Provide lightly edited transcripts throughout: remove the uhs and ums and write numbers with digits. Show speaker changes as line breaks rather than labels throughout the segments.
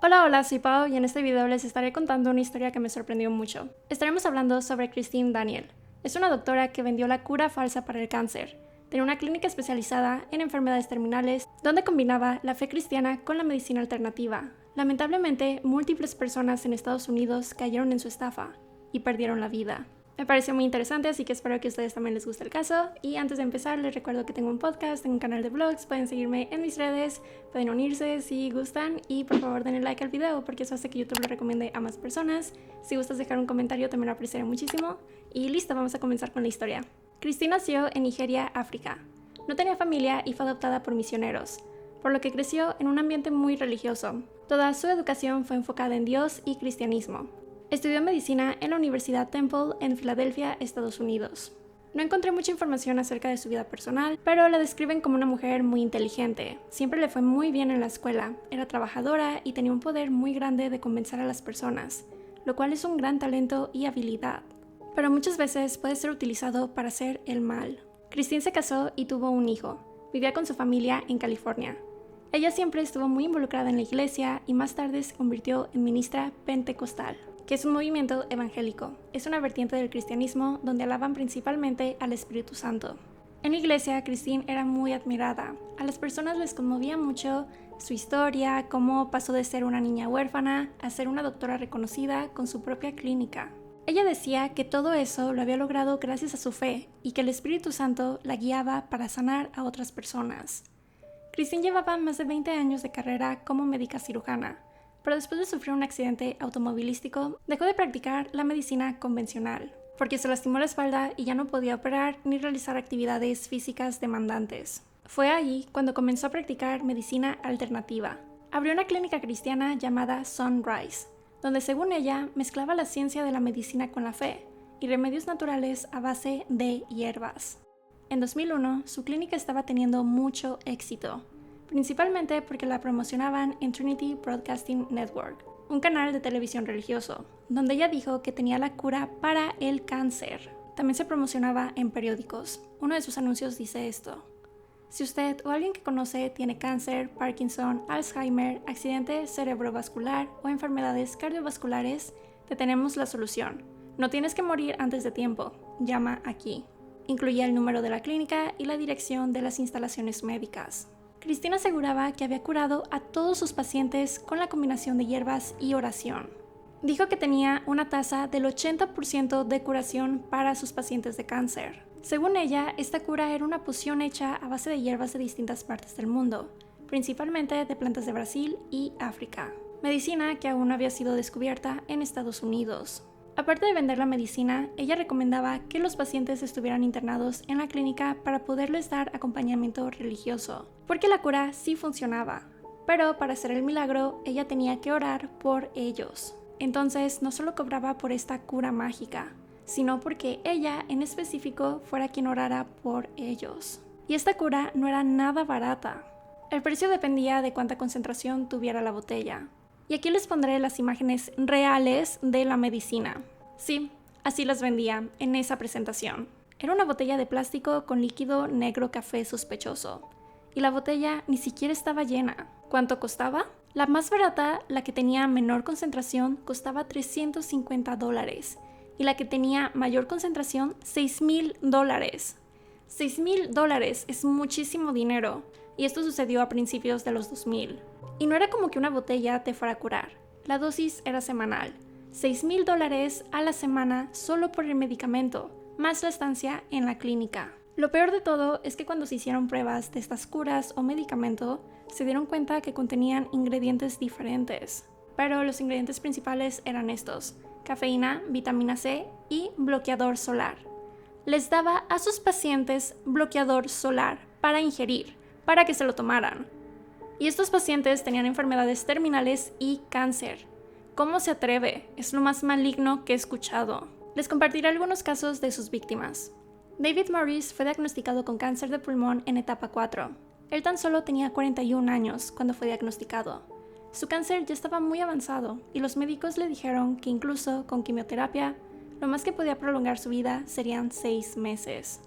Hola, soy Pau y en este video les estaré contando una historia que me sorprendió mucho. Estaremos hablando sobre Christine Daniel. Es una doctora que vendió la cura falsa para el cáncer. Tenía una clínica especializada en enfermedades terminales donde combinaba la fe cristiana con la medicina alternativa. Lamentablemente, múltiples personas en Estados Unidos cayeron en su estafa y perdieron la vida. Me pareció muy interesante, así que espero que a ustedes también les guste el caso. Y antes de empezar, les recuerdo que tengo un podcast, tengo un canal de vlogs, pueden seguirme en mis redes, pueden unirse si gustan y por favor denle like al video porque eso hace que YouTube lo recomiende a más personas. Si gustas dejar un comentario también lo apreciaré muchísimo. Y listo, vamos a comenzar con la historia. Christine nació en Nigeria, África. No tenía familia y fue adoptada por misioneros, por lo que creció en un ambiente muy religioso. Toda su educación fue enfocada en Dios y cristianismo. Estudió medicina en la Universidad Temple en Filadelfia, Estados Unidos. No encontré mucha información acerca de su vida personal, pero la describen como una mujer muy inteligente. Siempre le fue muy bien en la escuela, era trabajadora y tenía un poder muy grande de convencer a las personas, lo cual es un gran talento y habilidad. Pero muchas veces puede ser utilizado para hacer el mal. Christine se casó y tuvo un hijo. Vivía con su familia en California. Ella siempre estuvo muy involucrada en la iglesia y más tarde se convirtió en ministra pentecostal, que es un movimiento evangélico. Es una vertiente del cristianismo donde alaban principalmente al Espíritu Santo. En la iglesia, Christine era muy admirada. A las personas les conmovía mucho su historia, cómo pasó de ser una niña huérfana a ser una doctora reconocida con su propia clínica. Ella decía que todo eso lo había logrado gracias a su fe y que el Espíritu Santo la guiaba para sanar a otras personas. Christine llevaba más de 20 años de carrera como médica cirujana, pero después de sufrir un accidente automovilístico, dejó de practicar la medicina convencional, porque se lastimó la espalda y ya no podía operar ni realizar actividades físicas demandantes. Fue allí cuando comenzó a practicar medicina alternativa. Abrió una clínica cristiana llamada Sunrise, donde según ella mezclaba la ciencia de la medicina con la fe y remedios naturales a base de hierbas. En 2001, su clínica estaba teniendo mucho éxito, principalmente porque la promocionaban en Trinity Broadcasting Network, un canal de televisión religioso, donde ella dijo que tenía la cura para el cáncer. También se promocionaba en periódicos. Uno de sus anuncios dice esto: si usted o alguien que conoce tiene cáncer, Parkinson, Alzheimer, accidente cerebrovascular o enfermedades cardiovasculares, te tenemos la solución. No tienes que morir antes de tiempo. Llama aquí. Incluía el número de la clínica y la dirección de las instalaciones médicas. Christine aseguraba que había curado a todos sus pacientes con la combinación de hierbas y oración. Dijo que tenía una tasa del 80% de curación para sus pacientes de cáncer. Según ella, esta cura era una poción hecha a base de hierbas de distintas partes del mundo, principalmente de plantas de Brasil y África, medicina que aún no había sido descubierta en Estados Unidos. Aparte de vender la medicina, ella recomendaba que los pacientes estuvieran internados en la clínica para poderles dar acompañamiento religioso, porque la cura sí funcionaba, pero para hacer el milagro ella tenía que orar por ellos. Entonces no solo cobraba por esta cura mágica, sino porque ella en específico fuera quien orara por ellos. Y esta cura no era nada barata. El precio dependía de cuánta concentración tuviera la botella. Y aquí les pondré las imágenes reales de la medicina. Sí, así las vendía en esa presentación. Era una botella de plástico con líquido negro café sospechoso. Y la botella ni siquiera estaba llena. ¿Cuánto costaba? La más barata, la que tenía menor concentración, costaba $350. Y la que tenía mayor concentración, $6,000. $6,000 es muchísimo dinero. Y esto sucedió a principios de los 2000. Y no era como que una botella te fuera a curar. La dosis era semanal. $6,000 a la semana solo por el medicamento, más la estancia en la clínica. Lo peor de todo es que cuando se hicieron pruebas de estas curas o medicamento, se dieron cuenta que contenían ingredientes diferentes. Pero los ingredientes principales eran estos: cafeína, vitamina C y bloqueador solar. Les daba a sus pacientes bloqueador solar para ingerir, para que se lo tomaran. Y estos pacientes tenían enfermedades terminales y cáncer. ¿Cómo se atreve? Es lo más maligno que he escuchado. Les compartiré algunos casos de sus víctimas. David Morris fue diagnosticado con cáncer de pulmón en etapa 4. Él tan solo tenía 41 años cuando fue diagnosticado. Su cáncer ya estaba muy avanzado y los médicos le dijeron que incluso con quimioterapia, lo más que podía prolongar su vida serían 6 meses.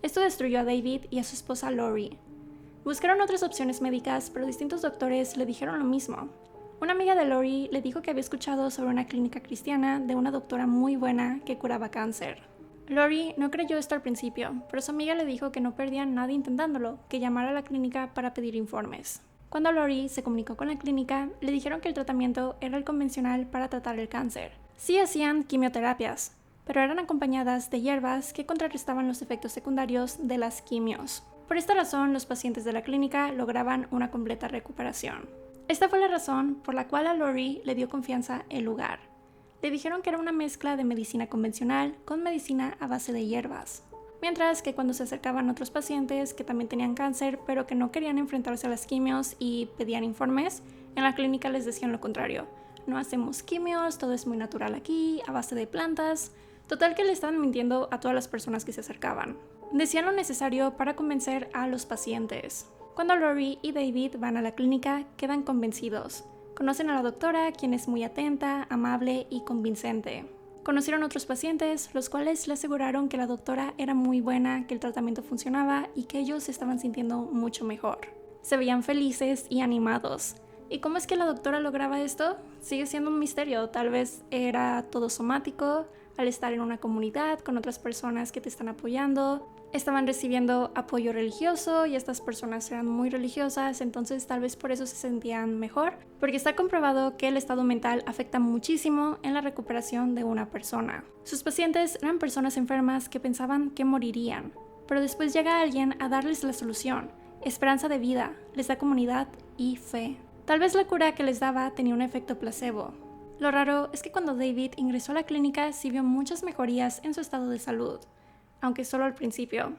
Esto destruyó a David y a su esposa Lori. Buscaron otras opciones médicas, pero distintos doctores le dijeron lo mismo. Una amiga de Lori le dijo que había escuchado sobre una clínica cristiana de una doctora muy buena que curaba cáncer. Lori no creyó esto al principio, pero su amiga le dijo que no perdía nada intentándolo, que llamara a la clínica para pedir informes. Cuando Lori se comunicó con la clínica, le dijeron que el tratamiento era el convencional para tratar el cáncer. Sí hacían quimioterapias, pero eran acompañadas de hierbas que contrarrestaban los efectos secundarios de las quimios. Por esta razón, los pacientes de la clínica lograban una completa recuperación. Esta fue la razón por la cual a Lori le dio confianza el lugar. Le dijeron que era una mezcla de medicina convencional con medicina a base de hierbas. Mientras que cuando se acercaban otros pacientes que también tenían cáncer, pero que no querían enfrentarse a las quimios y pedían informes, en la clínica les decían lo contrario. No hacemos quimios, todo es muy natural aquí, a base de plantas. Total que le estaban mintiendo a todas las personas que se acercaban. Decían lo necesario para convencer a los pacientes. Cuando Lori y David van a la clínica, quedan convencidos. Conocen a la doctora, quien es muy atenta, amable y convincente. Conocieron a otros pacientes, los cuales le aseguraron que la doctora era muy buena, que el tratamiento funcionaba y que ellos se estaban sintiendo mucho mejor. Se veían felices y animados. ¿Y cómo es que la doctora lograba esto? Sigue siendo un misterio. Tal vez era todo somático, al estar en una comunidad con otras personas que te están apoyando. Estaban recibiendo apoyo religioso y estas personas eran muy religiosas, entonces tal vez por eso se sentían mejor, porque está comprobado que el estado mental afecta muchísimo en la recuperación de una persona. Sus pacientes eran personas enfermas que pensaban que morirían, pero después llega alguien a darles la solución, esperanza de vida, les da comunidad y fe. Tal vez la cura que les daba tenía un efecto placebo. Lo raro es que cuando David ingresó a la clínica sí vio muchas mejorías en su estado de salud, aunque solo al principio.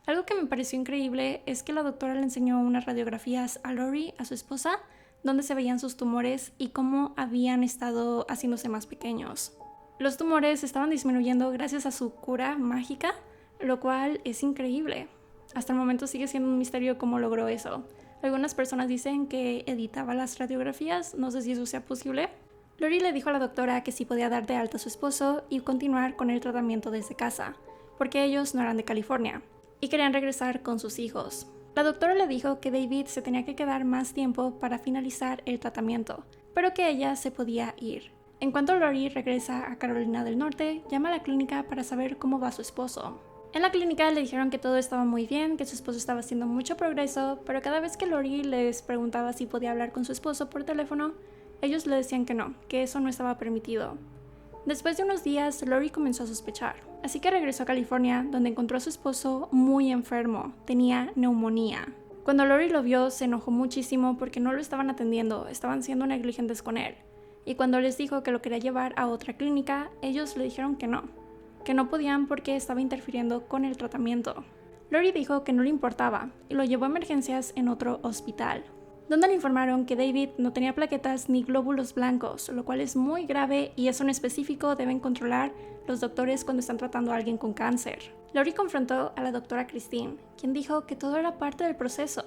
Algo que me pareció increíble es que la doctora le enseñó unas radiografías a Lori, a su esposa, donde se veían sus tumores y cómo habían estado haciéndose más pequeños. Los tumores estaban disminuyendo gracias a su cura mágica, lo cual es increíble. Hasta el momento sigue siendo un misterio cómo logró eso. Algunas personas dicen que editaba las radiografías, no sé si eso sea posible. Lori le dijo a la doctora que sí podía dar de alta a su esposo y continuar con el tratamiento desde casa, porque ellos no eran de California y querían regresar con sus hijos. La doctora le dijo que David se tenía que quedar más tiempo para finalizar el tratamiento, pero que ella se podía ir. En cuanto Lori regresa a Carolina del Norte, llama a la clínica para saber cómo va su esposo. En la clínica le dijeron que todo estaba muy bien, que su esposo estaba haciendo mucho progreso, pero cada vez que Lori les preguntaba si podía hablar con su esposo por teléfono, ellos le decían que no, que eso no estaba permitido. Después de unos días, Lori comenzó a sospechar, así que regresó a California, donde encontró a su esposo muy enfermo, tenía neumonía. Cuando Lori lo vio, se enojó muchísimo porque no lo estaban atendiendo, estaban siendo negligentes con él. Y cuando les dijo que lo quería llevar a otra clínica, ellos le dijeron que no podían porque estaba interfiriendo con el tratamiento. Lori dijo que no le importaba y lo llevó a emergencias en otro hospital, donde le informaron que David no tenía plaquetas ni glóbulos blancos, lo cual es muy grave y eso en específico deben controlar los doctores cuando están tratando a alguien con cáncer. Lori confrontó a la doctora Christine, quien dijo que todo era parte del proceso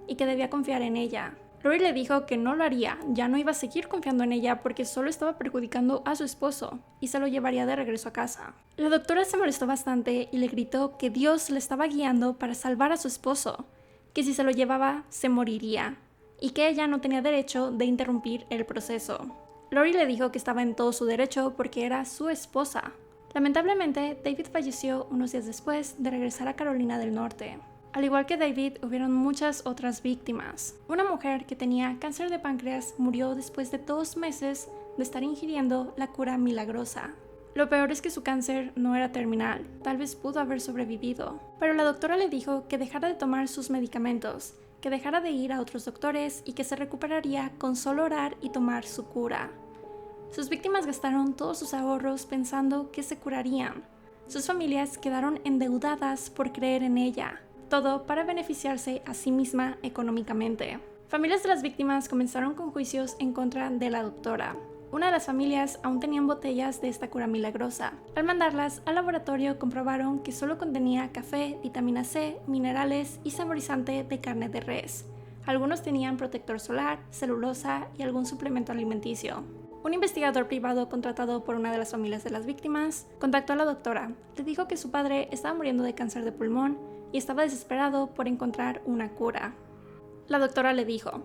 y que debía confiar en ella. Lori le dijo que no lo haría, ya no iba a seguir confiando en ella porque solo estaba perjudicando a su esposo y se lo llevaría de regreso a casa. La doctora se molestó bastante y le gritó que Dios le estaba guiando para salvar a su esposo, que si se lo llevaba se moriría y que ella no tenía derecho de interrumpir el proceso. Lori le dijo que estaba en todo su derecho porque era su esposa. Lamentablemente, David falleció unos días después de regresar a Carolina del Norte. Al igual que David, hubieron muchas otras víctimas. Una mujer que tenía cáncer de páncreas murió después de 2 meses de estar ingiriendo la cura milagrosa. Lo peor es que su cáncer no era terminal, tal vez pudo haber sobrevivido, pero la doctora le dijo que dejara de tomar sus medicamentos, que dejara de ir a otros doctores y que se recuperaría con solo orar y tomar su cura. Sus víctimas gastaron todos sus ahorros pensando que se curarían. Sus familias quedaron endeudadas por creer en ella, todo para beneficiarse a sí misma económicamente. Familias de las víctimas comenzaron con juicios en contra de la doctora. Una de las familias aún tenían botellas de esta cura milagrosa. Al mandarlas al laboratorio comprobaron que solo contenía café, vitamina C, minerales y saborizante de carne de res. Algunos tenían protector solar, celulosa y algún suplemento alimenticio. Un investigador privado contratado por una de las familias de las víctimas contactó a la doctora. Le dijo que su padre estaba muriendo de cáncer de pulmón y estaba desesperado por encontrar una cura. La doctora le dijo: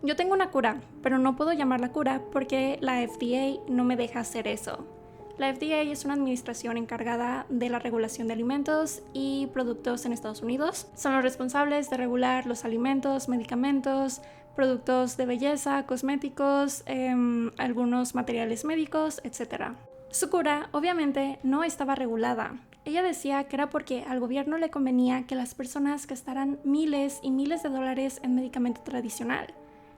Yo tengo una cura, pero no puedo llamarla cura porque la FDA no me deja hacer eso. La FDA es una administración encargada de la regulación de alimentos y productos en Estados Unidos. Son los responsables de regular los alimentos, medicamentos, productos de belleza, cosméticos, algunos materiales médicos, etc. Su cura, obviamente, no estaba regulada. Ella decía que era porque al gobierno le convenía que las personas gastaran miles y miles de dólares en medicamento tradicional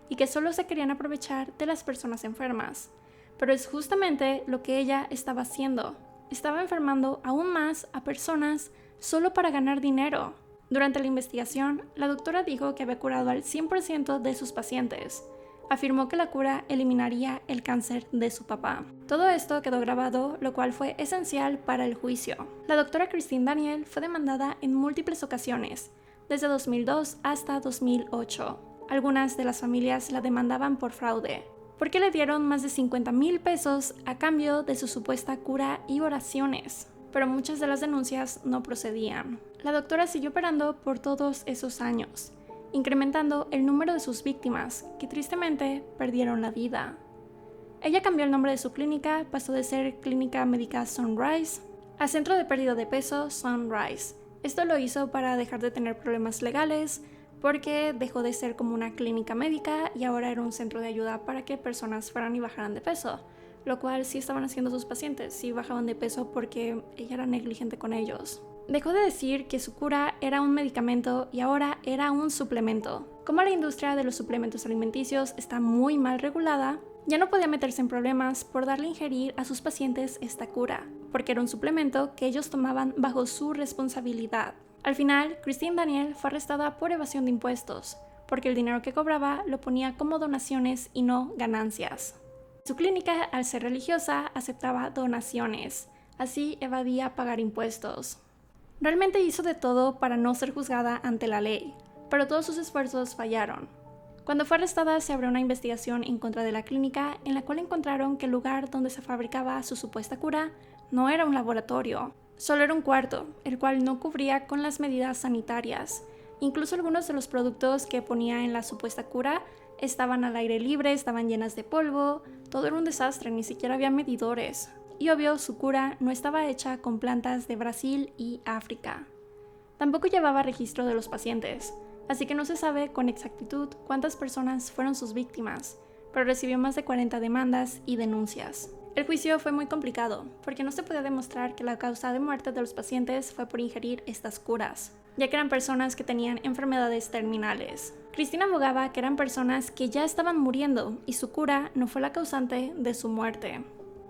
y que solo se querían aprovechar de las personas enfermas. Pero es justamente lo que ella estaba haciendo. Estaba enfermando aún más a personas solo para ganar dinero. Durante la investigación, la doctora dijo que había curado al 100% de sus pacientes. Afirmó que la cura eliminaría el cáncer de su papá. Todo esto quedó grabado, lo cual fue esencial para el juicio. La doctora Christine Daniel fue demandada en múltiples ocasiones, desde 2002 hasta 2008. Algunas de las familias la demandaban por fraude, porque le dieron más de 50,000 pesos a cambio de su supuesta cura y oraciones, pero muchas de las denuncias no procedían. La doctora siguió operando por todos esos años, incrementando el número de sus víctimas, que tristemente perdieron la vida. Ella cambió el nombre de su clínica, pasó de ser Clínica Médica Sunrise a Centro de Pérdida de Peso Sunrise. Esto lo hizo para dejar de tener problemas legales, porque dejó de ser como una clínica médica y ahora era un centro de ayuda para que personas fueran y bajaran de peso, lo cual sí estaban haciendo sus pacientes, sí bajaban de peso porque ella era negligente con ellos. Dejó de decir que su cura era un medicamento y ahora era un suplemento. Como la industria de los suplementos alimenticios está muy mal regulada, ya no podía meterse en problemas por darle a ingerir a sus pacientes esta cura, porque era un suplemento que ellos tomaban bajo su responsabilidad. Al final, Christine Daniel fue arrestada por evasión de impuestos, porque el dinero que cobraba lo ponía como donaciones y no ganancias. Su clínica, al ser religiosa, aceptaba donaciones, así evadía pagar impuestos. Realmente hizo de todo para no ser juzgada ante la ley, pero todos sus esfuerzos fallaron. Cuando fue arrestada, se abrió una investigación en contra de la clínica, en la cual encontraron que el lugar donde se fabricaba su supuesta cura no era un laboratorio. Solo era un cuarto, el cual no cubría con las medidas sanitarias. Incluso algunos de los productos que ponía en la supuesta cura estaban al aire libre, estaban llenas de polvo, todo era un desastre, ni siquiera había medidores. Y obvio, su cura no estaba hecha con plantas de Brasil y África. Tampoco llevaba registro de los pacientes, así que no se sabe con exactitud cuántas personas fueron sus víctimas, pero recibió más de 40 demandas y denuncias. El juicio fue muy complicado, porque no se podía demostrar que la causa de muerte de los pacientes fue por ingerir estas curas, ya que eran personas que tenían enfermedades terminales. Christine abogaba que eran personas que ya estaban muriendo y su cura no fue la causante de su muerte.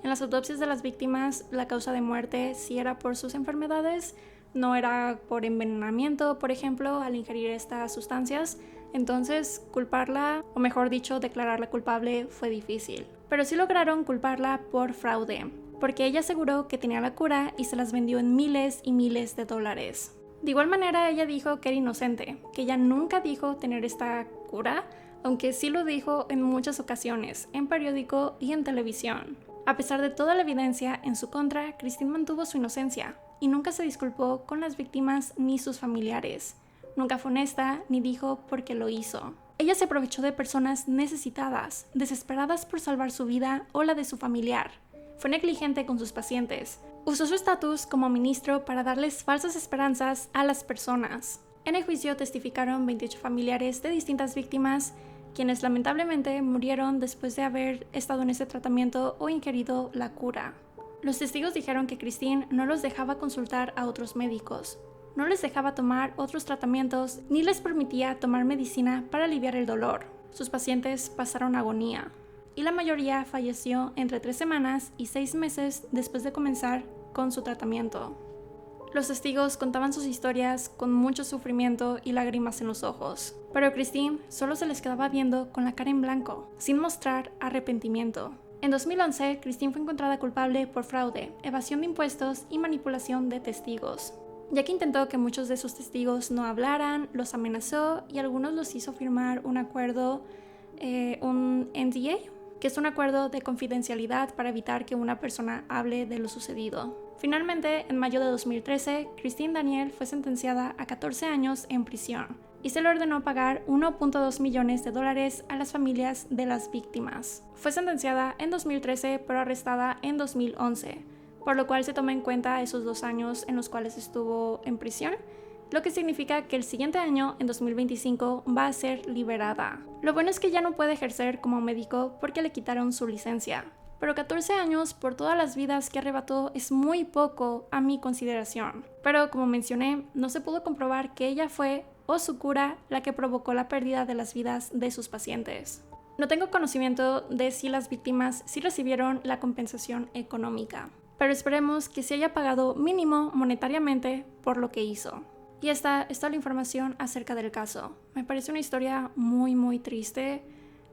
En las autopsias de las víctimas, la causa de muerte sí era por sus enfermedades, no era por envenenamiento, por ejemplo, al ingerir estas sustancias. Entonces, culparla, o mejor dicho, declararla culpable fue difícil. Pero sí lograron culparla por fraude, porque ella aseguró que tenía la cura y se las vendió en miles y miles de dólares. De igual manera, ella dijo que era inocente, que ella nunca dijo tener esta cura, aunque sí lo dijo en muchas ocasiones, en periódico y en televisión. A pesar de toda la evidencia en su contra, Christine mantuvo su inocencia y nunca se disculpó con las víctimas ni sus familiares. Nunca fue honesta ni dijo por qué lo hizo. Ella se aprovechó de personas necesitadas, desesperadas por salvar su vida o la de su familiar. Fue negligente con sus pacientes. Usó su estatus como ministro para darles falsas esperanzas a las personas. En el juicio testificaron 28 familiares de distintas víctimas, quienes lamentablemente murieron después de haber estado en ese tratamiento o ingerido la cura. Los testigos dijeron que Christine no los dejaba consultar a otros médicos, no les dejaba tomar otros tratamientos ni les permitía tomar medicina para aliviar el dolor. Sus pacientes pasaron agonía y la mayoría falleció entre 3 semanas y 6 meses después de comenzar con su tratamiento. Los testigos contaban sus historias con mucho sufrimiento y lágrimas en los ojos, pero Christine solo se les quedaba viendo con la cara en blanco, sin mostrar arrepentimiento. En 2011, Christine fue encontrada culpable por fraude, evasión de impuestos y manipulación de testigos, ya que intentó que muchos de sus testigos no hablaran, los amenazó y algunos los hizo firmar un acuerdo, un NDA, que es un acuerdo de confidencialidad para evitar que una persona hable de lo sucedido. Finalmente, en mayo de 2013, Christine Daniel fue sentenciada a 14 años en prisión, y se le ordenó pagar $1.2 millones a las familias de las víctimas. Fue sentenciada en 2013 pero arrestada en 2011, por lo cual se toma en cuenta esos 2 años en los cuales estuvo en prisión, lo que significa que el siguiente año, en 2025, va a ser liberada. Lo bueno es que ya no puede ejercer como médico porque le quitaron su licencia, pero 14 años por todas las vidas que arrebató es muy poco a mi consideración. Pero como mencioné, no se pudo comprobar que ella fue o su cura la que provocó la pérdida de las vidas de sus pacientes. No tengo conocimiento de si las víctimas sí recibieron la compensación económica, pero esperemos que se haya pagado mínimo monetariamente por lo que hizo. Y esta es toda la información acerca del caso. Me parece una historia muy triste,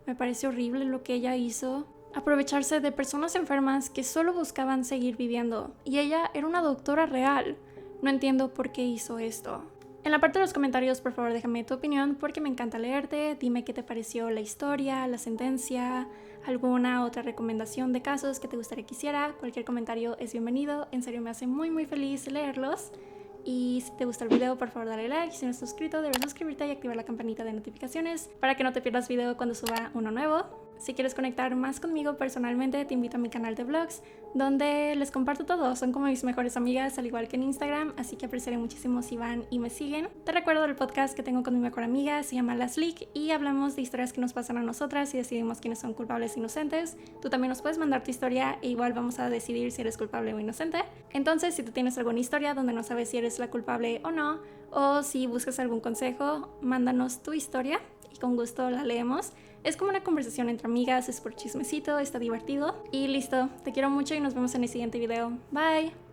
me parece horrible lo que ella hizo. Aprovecharse de personas enfermas que solo buscaban seguir viviendo, y ella era una doctora real. No entiendo por qué hizo esto. En la parte de los comentarios, por favor, déjame tu opinión porque me encanta leerte. Dime qué te pareció la historia, la sentencia, alguna otra recomendación de casos que te gustaría que hiciera. Cualquier comentario es bienvenido. En serio, me hace muy feliz leerlos. Y si te gusta el video, por favor dale like. Si no estás suscrito, debes suscribirte y activar la campanita de notificaciones para que no te pierdas video cuando suba uno nuevo. Si quieres conectar más conmigo personalmente, te invito a mi canal de vlogs, donde les comparto todo. Son como mis mejores amigas, al igual que en Instagram, así que apreciaré muchísimo si van y me siguen. Te recuerdo el podcast que tengo con mi mejor amiga, se llama Las Leak, y hablamos de historias que nos pasan a nosotras y decidimos quiénes son culpables e inocentes. Tú también nos puedes mandar tu historia e igual vamos a decidir si eres culpable o inocente. Entonces, si tú tienes alguna historia donde no sabes si eres la culpable o no, o si buscas algún consejo, mándanos tu historia y con gusto la leemos. Es como una conversación entre amigas, es por chismecito, está divertido. Y listo, te quiero mucho y nos vemos en el siguiente video. Bye.